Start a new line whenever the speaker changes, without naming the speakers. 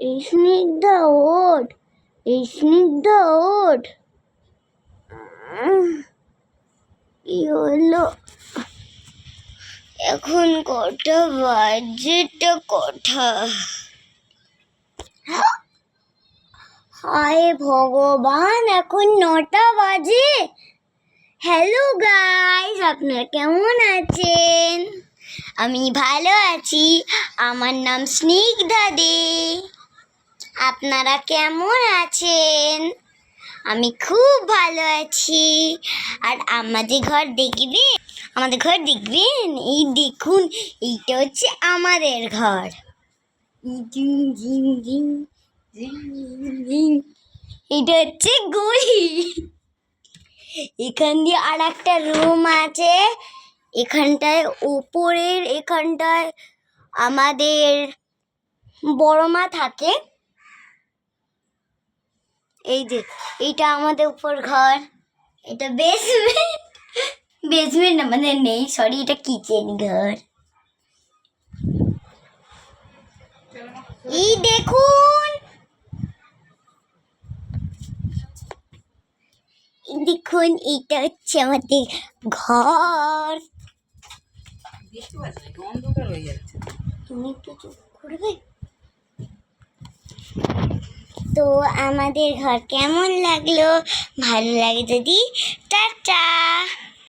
এই স্নিগ্ধা ওঠ, এই স্নিগ্ধা ওঠ। কি হলো এখন? কটা বাজেটা কটা? হায় ভগবান, এখন 9টা বাজে। হ্যালো গাইস, আপনারা কেমন আছেন? আমি ভালো আছি। আমার নাম স্নিগ্ধা দে। আপনারা কেমন আছেন? আমি খুব ভালো আছি। আর আমাদের ঘর দেখবেন? এই দেখুন, এইটা হচ্ছে আমাদের ঘর। এটা হচ্ছে গলি। এখান দিয়ে আর একটা রুম আছে। এখানটায় উপরের এখানটায় আমাদের বড় মা থাকে। এই যে এইটা আমাদের উপর ঘর। এটা বেসমেন্ট আমাদের নেই, সরি, এটা কিচেন ঘর। এই দেখুন, এইটা হচ্ছে আমাদের ঘর। তুমি একটু চুপ করবে? তো আমাদের ঘর কেমন লাগলো? ভালো লাগে যদি টাটা।